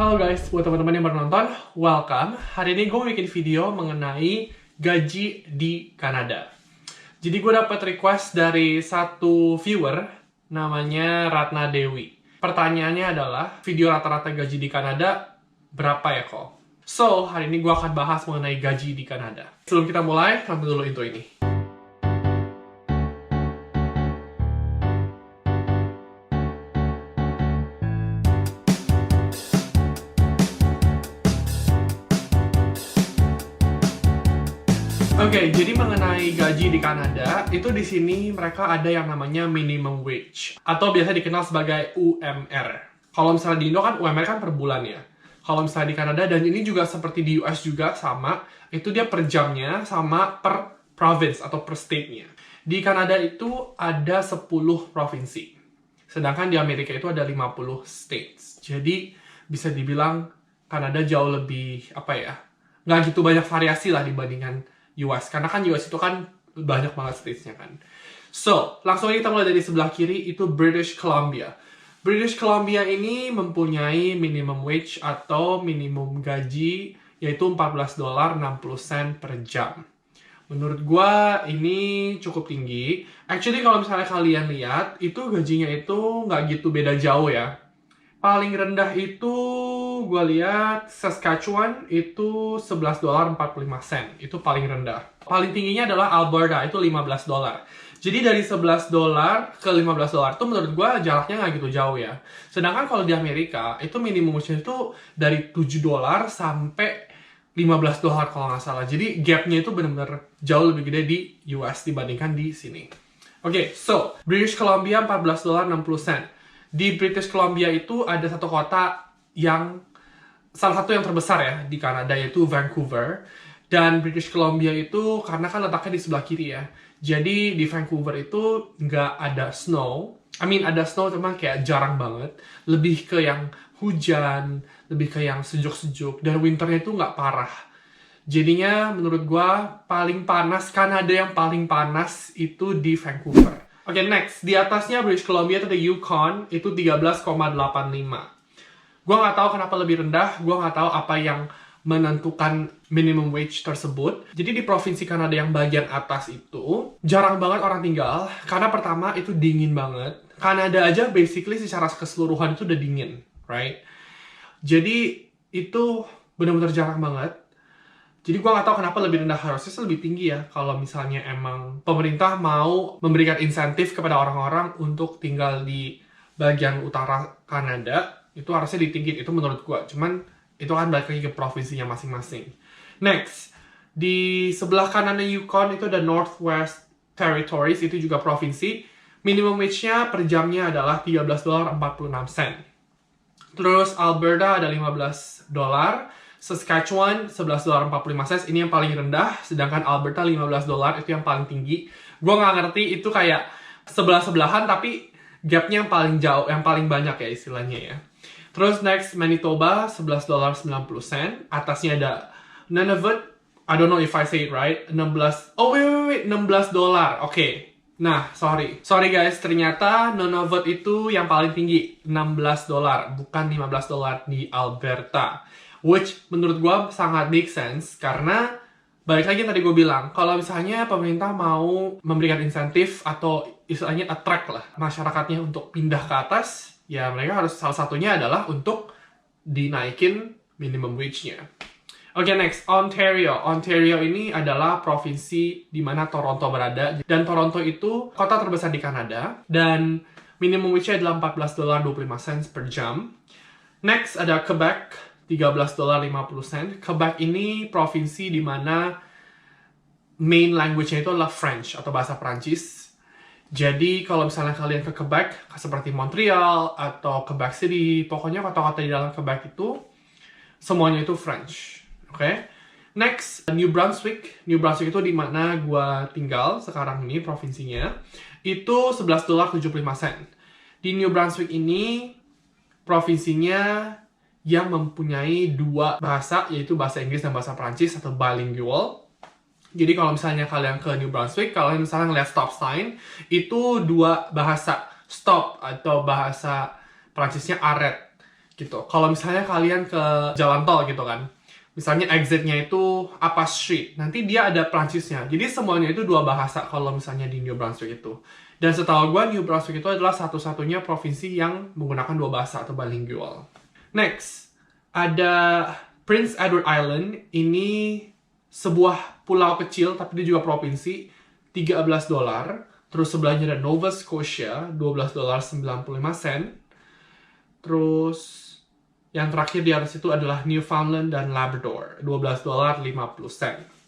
Halo guys, buat teman-teman yang baru nonton, welcome. Hari ini gue mau bikin video mengenai gaji di Kanada. Jadi gue dapat request dari satu viewer, namanya Ratna Dewi. Pertanyaannya adalah, video rata-rata gaji di Kanada berapa ya kok? So, hari ini gue akan bahas mengenai gaji di Kanada. Sebelum kita mulai, nonton dulu intro ini. Oke, jadi mengenai gaji di Kanada, itu di sini mereka ada yang namanya minimum wage, atau biasa dikenal sebagai UMR. Kalau misalnya di Indo kan UMR kan per bulan ya. Kalau misalnya di Kanada, dan ini juga seperti di US juga sama, itu dia per jamnya sama per province atau per state-nya. Di Kanada itu ada 10 provinsi, sedangkan di Amerika itu ada 50 states. Jadi bisa dibilang Kanada jauh lebih, nggak gitu banyak variasi lah dibandingkan US, karena kan US itu kan banyak banget states-nya kan. So, langsung aja kita mulai dari sebelah kiri, itu British Columbia. British Columbia ini mempunyai minimum wage atau minimum gaji, yaitu $14.60 per jam. Menurut gua ini cukup tinggi. Actually, kalau misalnya kalian lihat, itu gajinya itu nggak gitu beda jauh ya. Paling rendah itu gue lihat Saskatchewan itu $11.45, itu paling rendah. Paling tingginya adalah Alberta, itu $15. Jadi dari $11 ke $15 itu menurut gue jaraknya nggak gitu jauh ya. Sedangkan kalau di Amerika itu minimum wage itu dari $7 sampai $15 kalau nggak salah. Jadi gapnya itu benar-benar jauh lebih gede di US dibandingkan di sini. Oke, so British Columbia $14.60. Di British Columbia itu ada satu kota yang salah satu yang terbesar ya di Kanada, yaitu Vancouver. Dan British Columbia itu karena kan letaknya di sebelah kiri ya, jadi di Vancouver itu nggak ada snow. Ada snow cuma kayak jarang banget. Lebih ke yang hujan, lebih ke yang sejuk-sejuk, dan winternya itu nggak parah. Jadinya menurut gua paling panas, Kanada yang paling panas itu di Vancouver. Oke, next. Di atasnya British Columbia itu ada Yukon, itu 13,85. Gue nggak tahu kenapa lebih rendah, gue nggak tahu apa yang menentukan minimum wage tersebut. Jadi di provinsi Kanada yang bagian atas itu, jarang banget orang tinggal, karena pertama itu dingin banget. Kanada aja basically secara keseluruhan itu udah dingin, right? Jadi itu benar-benar jarang banget. Jadi gue nggak tahu kenapa lebih rendah, harusnya lebih tinggi ya. Kalau misalnya emang pemerintah mau memberikan insentif kepada orang-orang untuk tinggal di bagian utara Kanada, itu harusnya ditinggiin, itu menurut gue. Cuman itu kan balik lagi ke provinsinya masing-masing. Next, di sebelah kanannya Yukon itu ada Northwest Territories, itu juga provinsi. Minimum wage-nya per jamnya adalah $13.46. Terus Alberta ada $15. Saskatchewan $11.45, ini yang paling rendah, sedangkan Alberta $15 itu yang paling tinggi. Gue nggak ngerti itu kayak sebelah-sebelahan, tapi gapnya yang paling jauh, yang paling banyak ya istilahnya ya. Terus next, Manitoba $11.90, atasnya ada Nunavut, I don't know if I say it right, $16. Oke. Nah, sorry guys, ternyata Nunavut itu yang paling tinggi, $16, bukan $15 di Alberta. Which menurut gue sangat make sense, karena balik lagi yang tadi gue bilang, kalau misalnya pemerintah mau memberikan insentif atau istilahnya attract lah masyarakatnya untuk pindah ke atas, ya mereka harus, salah satunya adalah untuk dinaikin minimum wage-nya. Oke, next, Ontario. Ontario ini adalah provinsi di mana Toronto berada, dan Toronto itu kota terbesar di Kanada, dan minimum wage-nya adalah $14.25 per jam. Next, ada Quebec, $13.50. Quebec ini provinsi di mana main language-nya itu adalah French atau bahasa Prancis. Jadi kalau misalnya kalian ke Quebec, seperti Montreal atau Quebec City, pokoknya kota-kota di dalam Quebec itu semuanya itu French. Oke? Next, New Brunswick. New Brunswick itu di mana gue tinggal sekarang ini provinsinya. Itu $11.75. Di New Brunswick ini provinsinya yang mempunyai dua bahasa, yaitu bahasa Inggris dan bahasa Prancis atau bilingual. Jadi kalau misalnya kalian ke New Brunswick, kalian misalnya ngeliat stop sign, itu dua bahasa, stop atau bahasa Prancisnya arrêt. gitu. Kalau misalnya kalian ke jalan tol gitu kan, misalnya exitnya itu apa street, nanti dia ada Prancisnya. Jadi semuanya itu dua bahasa kalau misalnya di New Brunswick itu. Dan setahu gue, New Brunswick itu adalah satu-satunya provinsi yang menggunakan dua bahasa atau bilingual. Next, ada Prince Edward Island. Ini sebuah pulau kecil, tapi dia juga provinsi, $13. Terus sebelahnya ada Nova Scotia, $12.95. Terus yang terakhir di atas itu adalah Newfoundland dan Labrador, $12.50.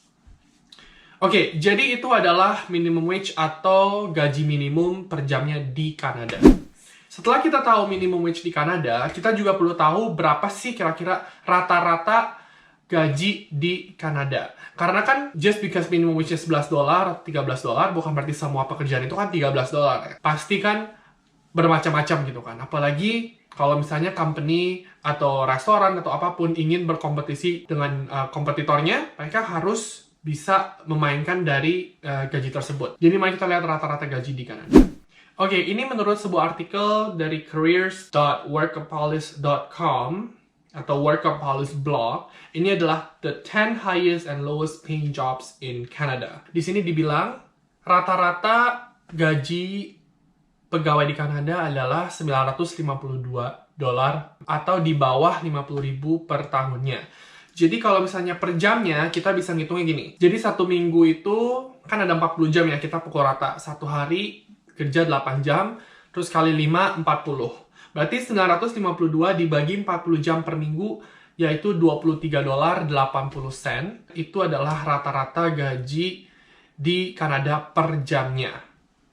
Oke, jadi itu adalah minimum wage atau gaji minimum per jamnya di Kanada. Setelah kita tahu minimum wage di Kanada, kita juga perlu tahu berapa sih kira-kira rata-rata gaji di Kanada. Karena kan just because minimum wage $11, $13, bukan berarti semua pekerjaan itu kan $13. Pasti kan bermacam-macam gitu kan. Apalagi kalau misalnya company atau restoran atau apapun ingin berkompetisi dengan kompetitornya, mereka harus bisa memainkan dari gaji tersebut. Jadi mari kita lihat rata-rata gaji di Kanada. Oke, ini menurut sebuah artikel dari careers.workopolis.com atau Workopolis blog. Ini adalah the 10 highest and lowest paying jobs in Canada. Di sini dibilang rata-rata gaji pegawai di Kanada adalah $952 atau di bawah 50.000 per tahunnya. Jadi kalau misalnya per jamnya, kita bisa ngitungnya gini. Jadi satu minggu itu kan ada 40 jam ya, kita pukul rata. Satu hari kerja 8 jam, terus kali 5, 40. Berarti 952 dibagi 40 jam per minggu, yaitu $23.80. Itu adalah rata-rata gaji di Kanada per jamnya.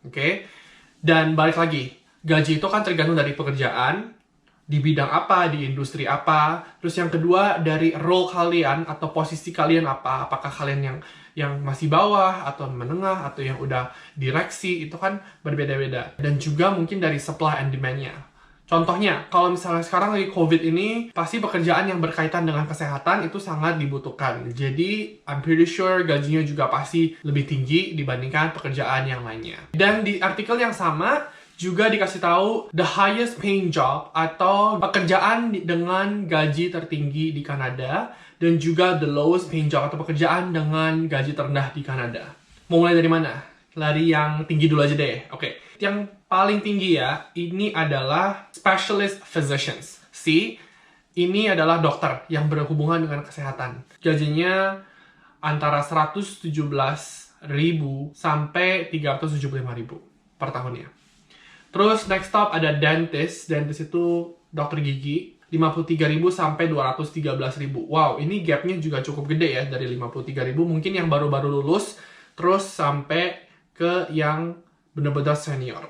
Oke? Dan balik lagi, gaji itu kan tergantung dari pekerjaan, di bidang apa, di industri apa. Terus yang kedua, dari role kalian atau posisi kalian apa. Apakah kalian yang masih bawah, atau menengah, atau yang udah direksi, itu kan berbeda-beda. Dan juga mungkin dari supply and demand-nya. Contohnya, kalau misalnya sekarang lagi COVID ini, pasti pekerjaan yang berkaitan dengan kesehatan itu sangat dibutuhkan. Jadi, I'm pretty sure gajinya juga pasti lebih tinggi dibandingkan pekerjaan yang lainnya. Dan di artikel yang sama, juga dikasih tahu the highest paying job atau pekerjaan dengan gaji tertinggi di Kanada dan juga the lowest paying job atau pekerjaan dengan gaji terendah di Kanada. Mau mulai dari mana? Dari yang tinggi dulu aja deh. Oke. Yang paling tinggi ya, ini adalah specialist physicians. Ini adalah dokter yang berhubungan dengan kesehatan. Gajinya antara 117.000 sampai 375.000 per tahunnya. Terus next stop ada dentist. Dentist itu dokter gigi. 53.000 sampai 213.000. Wow, ini gapnya juga cukup gede ya. Dari 53.000 mungkin yang baru-baru lulus. Terus sampai ke yang benar-benar senior.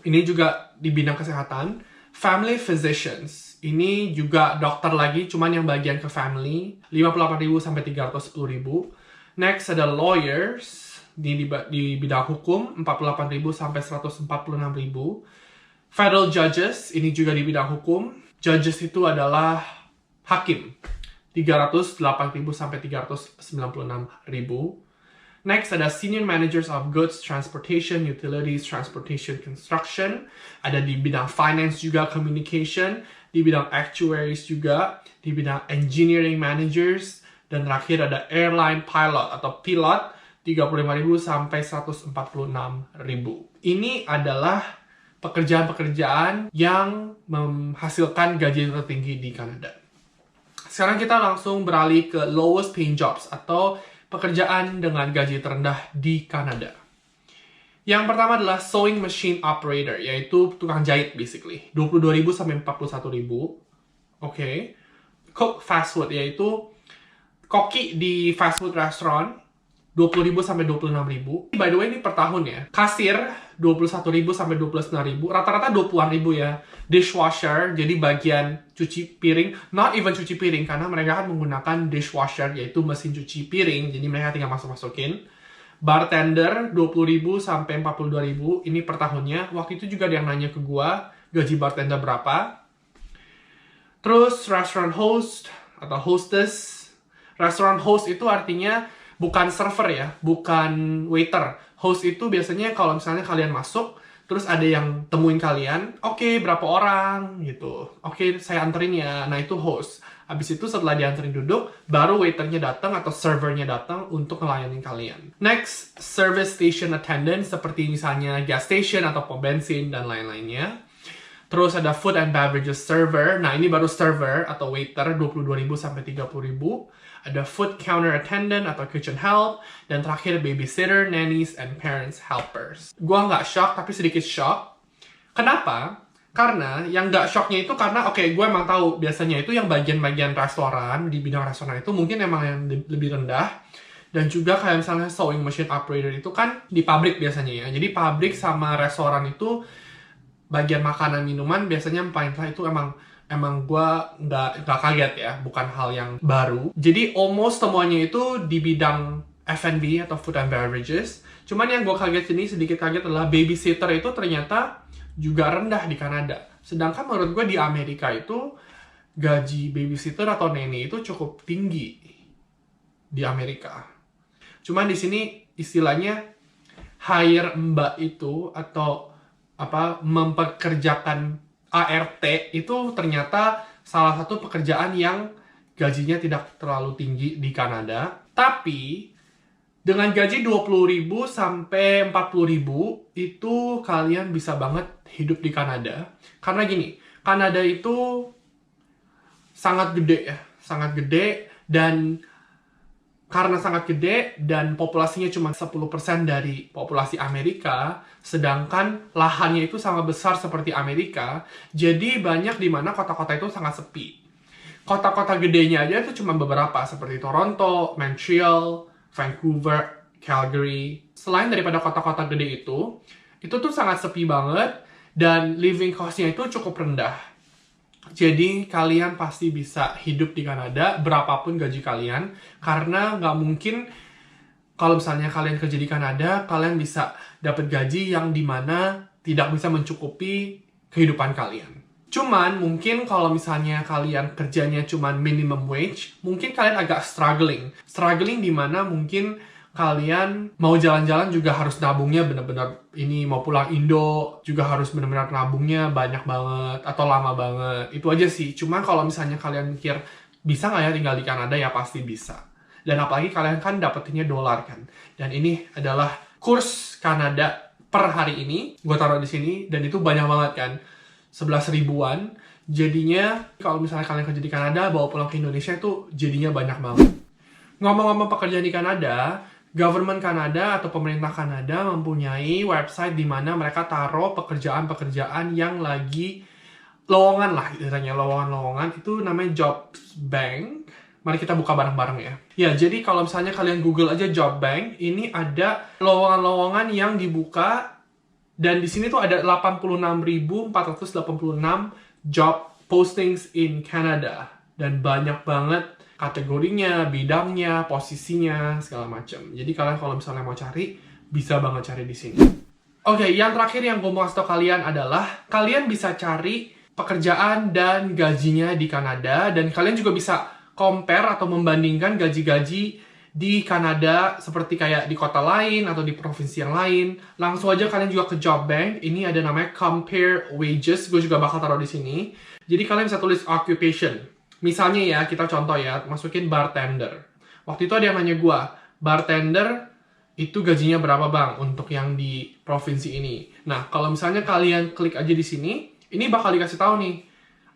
Ini juga di bidang kesehatan. Family physicians. Ini juga dokter lagi, cuman yang bagian ke family. 58.000 sampai 310.000. Next ada lawyers. Di bidang hukum 48.000 sampai 146.000. Federal judges ini juga di bidang hukum. Judges itu adalah hakim 308.000 sampai 396.000. Next ada senior managers of goods, transportation, utilities, transportation, construction. Ada di bidang finance juga, communication, di bidang actuaries juga, di bidang engineering managers, dan terakhir ada airline pilot atau pilot 35.000 sampai 146.000. Ini adalah pekerjaan-pekerjaan yang menghasilkan gaji tertinggi di Kanada. Sekarang kita langsung beralih ke lowest paying jobs atau pekerjaan dengan gaji terendah di Kanada. Yang pertama adalah sewing machine operator, yaitu tukang jahit basically. 22.000 sampai 41.000. Oke. Cook fast food, yaitu koki di fast food restaurant. 20.000 sampai 26.000. By the way, ini per tahun ya. Kasir, 21.000 sampai 29.000. Rata-rata 20.000 ya. Dishwasher, jadi bagian cuci piring. Not even cuci piring, karena mereka kan menggunakan dishwasher, yaitu mesin cuci piring. Jadi mereka tinggal masukin. Bartender, 20.000 sampai 42.000. Ini per tahunnya. Waktu itu juga ada yang nanya ke gua, gaji bartender berapa. Terus, restaurant host atau hostess. Restaurant host itu artinya bukan server ya, bukan waiter. Host itu biasanya kalau misalnya kalian masuk, Terus ada yang temuin kalian, oke, berapa orang gitu. Oke, saya anterin ya. Nah, itu host. Habis itu setelah dianterin duduk, baru waiternya datang atau servernya datang untuk ngelayanin kalian. Next, service station attendant seperti misalnya gas station atau pom bensin dan lain-lainnya. Terus ada food and beverages server. Nah, ini baru server atau waiter 22.000 sampai 30.000. Ada food counter attendant atau kitchen help. Dan terakhir babysitter, nannies, and parents helpers. Gua nggak shock, tapi sedikit shock. Kenapa? Karena yang nggak shocknya itu karena, oke, gue emang tahu biasanya itu yang bagian-bagian restoran, di bidang restoran itu mungkin emang yang lebih rendah. Dan juga kayak misalnya sewing machine operator itu kan di pabrik biasanya ya. Jadi pabrik sama restoran itu bagian makanan minuman biasanya paling itu emang gue nggak kaget ya, bukan hal yang baru. Jadi almost semuanya itu di bidang F&B atau food and beverages. Cuman yang gue kaget ini, sedikit kaget adalah babysitter itu ternyata juga rendah di Kanada. Sedangkan menurut gue di Amerika itu gaji babysitter atau nanny itu cukup tinggi di Amerika. Cuman di sini istilahnya hire mbak itu atau mempekerjakan ART itu ternyata salah satu pekerjaan yang gajinya tidak terlalu tinggi di Kanada. Tapi dengan gaji 20.000 sampai 40.000 itu kalian bisa banget hidup di Kanada. Karena gini, Kanada itu sangat gede ya, sangat gede, dan karena sangat gede dan populasinya cuma 10% dari populasi Amerika, sedangkan lahannya itu sangat besar seperti Amerika, jadi banyak di mana kota-kota itu sangat sepi. Kota-kota gedenya aja itu cuma beberapa, seperti Toronto, Montreal, Vancouver, Calgary. Selain daripada kota-kota gede itu tuh sangat sepi banget, dan living cost-nya itu cukup rendah. Jadi kalian pasti bisa hidup di Kanada berapapun gaji kalian, karena nggak mungkin kalau misalnya kalian kerja di Kanada kalian bisa dapat gaji yang dimana tidak bisa mencukupi kehidupan kalian. Cuman mungkin kalau misalnya kalian kerjanya cuman minimum wage, mungkin kalian agak struggling dimana mungkin kalian mau jalan-jalan juga harus nabungnya bener-bener, ini mau pulang Indo juga harus bener-bener nabungnya banyak banget atau lama banget. Itu aja sih. Cuman kalau misalnya kalian mikir bisa nggak ya tinggal di Kanada, ya pasti bisa. Dan apalagi kalian kan dapetinnya dolar kan. Dan ini adalah kurs Kanada per hari ini. Gue taruh di sini dan itu banyak banget kan. 11 ribuan. Jadinya kalau misalnya kalian kerja di Kanada bawa pulang ke Indonesia itu jadinya banyak banget. Ngomong-ngomong pekerjaan di Kanada, government Kanada atau pemerintah Kanada mempunyai website di mana mereka taruh pekerjaan-pekerjaan yang lagi lowongan lah, istilahnya lowongan-lowongan, itu namanya Jobs Bank. Mari kita buka bareng-bareng ya. Ya, jadi kalau misalnya kalian Google aja Job Bank, ini ada lowongan-lowongan yang dibuka, dan di sini tuh ada 86.486 job postings in Canada, dan banyak banget kategorinya, bidangnya, posisinya, segala macam. Jadi kalian kalau misalnya mau cari, bisa banget cari di sini. Oke, yang terakhir yang gue mau kasih tau kalian adalah kalian bisa cari pekerjaan dan gajinya di Kanada, dan kalian juga bisa compare atau membandingkan gaji-gaji di Kanada seperti kayak di kota lain atau di provinsi yang lain. Langsung aja kalian juga ke Job Bank. Ini ada namanya Compare Wages. Gue juga bakal taruh di sini. Jadi kalian bisa tulis occupation. Misalnya ya, kita contoh ya, masukin bartender. Waktu itu ada yang nanya gue, bartender itu gajinya berapa bang untuk yang di provinsi ini? Nah, kalau misalnya kalian klik aja di sini, ini bakal dikasih tahu nih,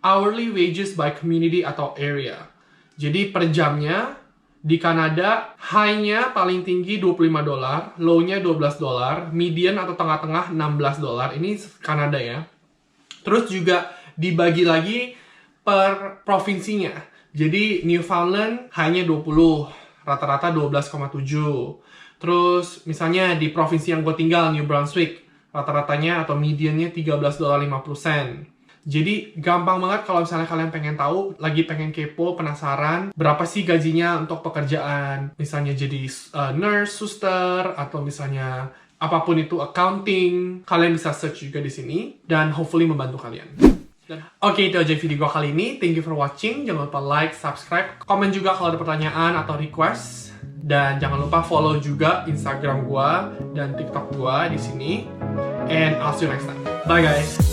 hourly wages by community atau area. Jadi per jamnya, di Kanada, high-nya paling tinggi $25, low-nya $12, median atau tengah-tengah $16. Ini Kanada ya. Terus juga dibagi lagi per provinsinya. Jadi Newfoundland hanya 20, rata-rata 12,7. Terus misalnya di provinsi yang gue tinggal, New Brunswick, rata-ratanya atau mediannya $13.50. Jadi gampang banget kalau misalnya kalian pengen tahu, lagi pengen kepo, penasaran berapa sih gajinya untuk pekerjaan, misalnya jadi nurse, suster, atau misalnya apapun itu accounting, kalian bisa search juga di sini dan hopefully membantu kalian. Oke, itu aja video gue kali ini. Thank you for watching. Jangan lupa like, subscribe, komen juga kalau ada pertanyaan atau request. Dan jangan lupa follow juga Instagram gue dan TikTok gue di sini. and I'll see you next time. Bye guys.